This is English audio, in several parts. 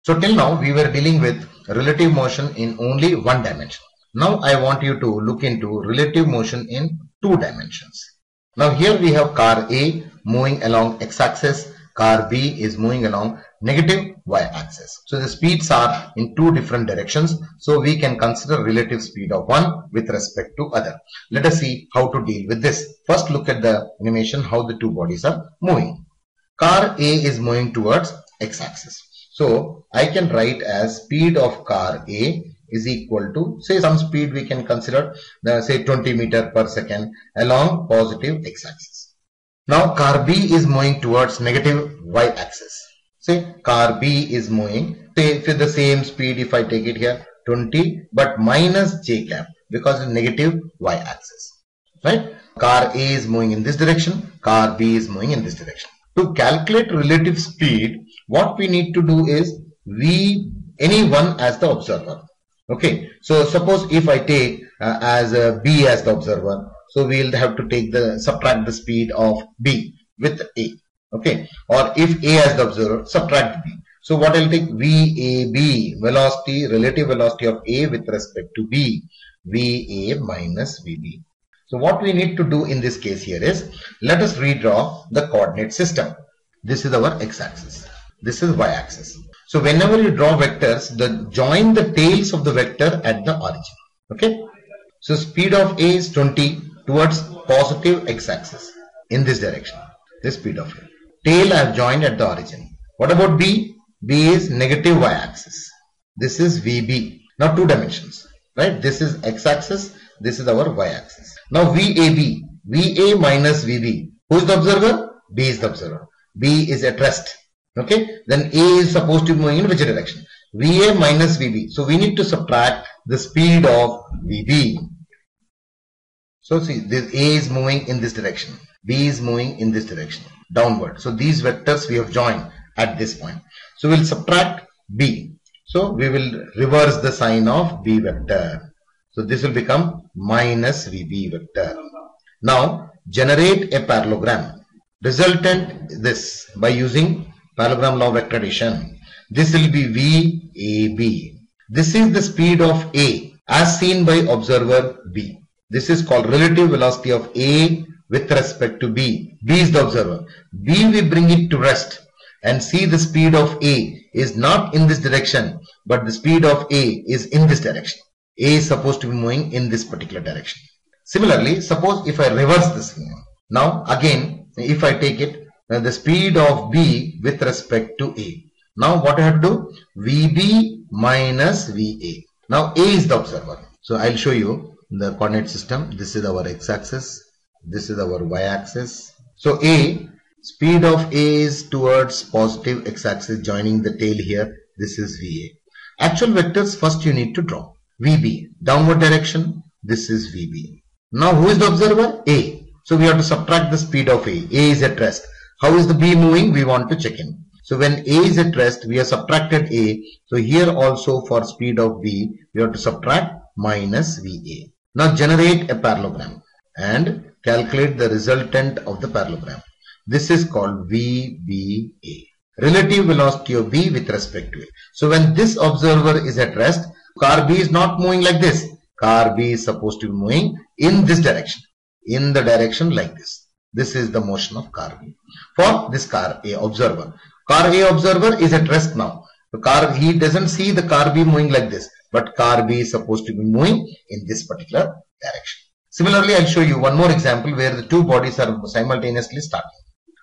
So till now we were dealing with relative motion in only one dimension. Now I want you to look into relative motion in two dimensions. Now here we have car A moving along x-axis, car B is moving along negative y-axis. So the speeds are in two different directions. So we can consider relative speed of one with respect to other. Let us see how to deal with this. First look at the animation how the two bodies are moving. Car A is moving towards x-axis. So I can write as speed of car A is equal to, say, some speed we can consider, say 20 meter per second along positive x-axis. Now car B is moving towards negative y-axis. Say car B is moving, say with the same speed, if I take it here 20 but minus j cap because of negative y-axis, right? Car A is moving in this direction, car B is moving in this direction. To calculate relative speed, what we need to do is any one as the observer. Okay, so suppose if I take as B as the observer, so we will have to subtract the speed of B with A. Okay, or if A as the observer, subtract B. So what I'll take VAB, velocity, relative velocity of A with respect to B, VA minus VB. So what we need to do in this case here is, let us redraw the coordinate system. This is our x-axis. This is y-axis. So whenever you draw vectors, join the tails of the vector at the origin. Okay. So speed of A is 20 towards positive x-axis in this direction. This speed of A. Tail I have joined at the origin. What about B? B is negative y-axis. This is VB. Now two dimensions, right? This is x-axis. This is our y-axis. Now VAB, VA minus VB. Who is the observer? B is the observer. B is at rest. Okay. Then A is supposed to be moving in which direction? VA minus VB. So we need to subtract the speed of VB. So see, this A is moving in this direction. B is moving in this direction, downward. So these vectors we have joined at this point. So we'll subtract B. So we will reverse the sign of B vector. So this will become minus VB vector. Now generate a parallelogram. Resultant this by using parallelogram law of vector addition. This will be VAB. This is the speed of A as seen by observer B. This is called relative velocity of A with respect to B. B is the observer. B we bring it to rest and see the speed of A is not in this direction, but the speed of A is in this direction. A is supposed to be moving in this particular direction. Similarly, suppose if I reverse this here. Now again, if I take it, the speed of B with respect to A. Now what I have to do? VB minus VA. Now A is the observer. So I'll show you the coordinate system. This is our x-axis. This is our y-axis. So A, speed of A is towards positive x-axis joining the tail here. This is VA. Actual vectors first you need to draw. VB, downward direction. This is VB. Now who is the observer? A. So we have to subtract the speed of A. A is at rest. How is the B moving? We want to check in. So when A is at rest, we have subtracted A. So here also for speed of B, we have to subtract minus VA. Now generate a parallelogram and calculate the resultant of the parallelogram. This is called VBA. Relative velocity of B with respect to A. So when this observer is at rest, car B is not moving like this. Car B is supposed to be moving in this direction. In the direction like this. This is the motion of car B. For this car A observer. Car A observer is at rest now. So he doesn't see the car B moving like this. But car B is supposed to be moving in this particular direction. Similarly, I'll show you one more example where the two bodies are simultaneously starting.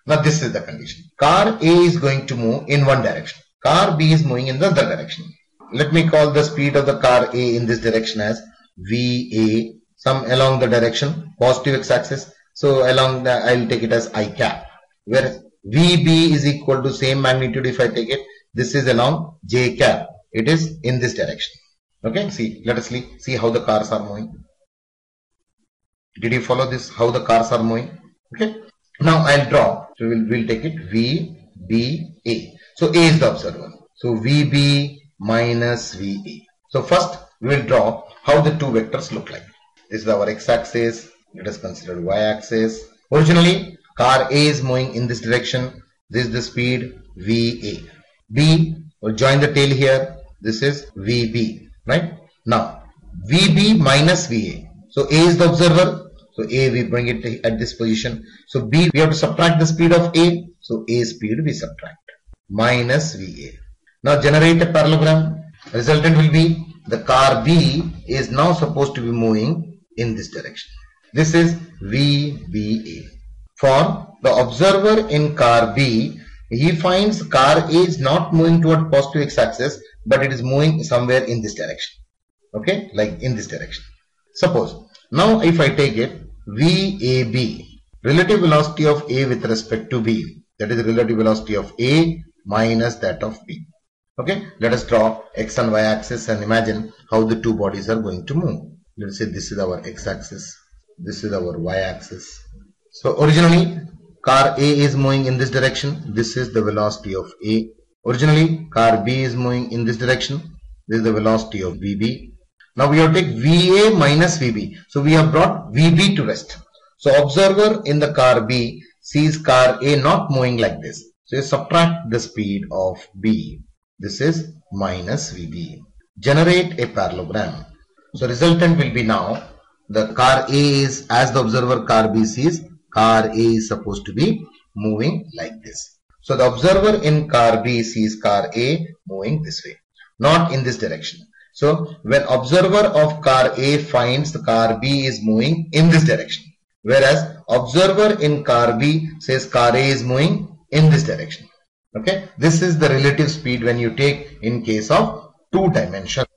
Now this is the condition. Car A is going to move in one direction. Car B is moving in the other direction. Let me call the speed of the car A in this direction as VA. Some along the direction, positive x-axis. So along the, I'll take it as I cap. Where VB is equal to same magnitude if I take it. This is along J cap. It is in this direction. Okay, see, let us see how the cars are moving. Did you follow this? How the cars are moving? Okay. Now I'll draw. So we'll take it VBA. So A is the observer. So VB minus VA. So first we will draw how the two vectors look like. This is our x-axis. Let us consider y-axis. Originally, car A is moving in this direction. This is the speed VA. B, or join the tail here. This is VB, right? Now, VB minus VA. So A is the observer. So A we bring it at this position. So B we have to subtract the speed of A. So A speed we subtract minus VA. Now generate a parallelogram. Resultant will be the car B is now supposed to be moving in this direction. This is VBA. For the observer in car B, he finds car A is not moving toward positive x-axis, but it is moving somewhere in this direction. Okay, like in this direction. Suppose, now if I take it, VAB, relative velocity of A with respect to B, that is the relative velocity of A minus that of B. Okay, let us draw x and y axis and imagine how the two bodies are going to move. Let us say this is our x-axis, this is our y-axis. So originally car A is moving in this direction. This is the velocity of A. Originally car B is moving in this direction. This is the velocity of VB. Now we have to take VA minus VB. So we have brought VB to rest. So observer in the car B sees car A not moving like this. So you subtract the speed of B. This is minus VB. Generate a parallelogram. So resultant will be now the car A is, as the observer car B sees, car A is supposed to be moving like this. So the observer in car B sees car A moving this way, not in this direction. So when observer of car A finds the car B is moving in this direction, whereas observer in car B says car A is moving in this direction. Okay, this is the relative speed when you take in case of two dimensions.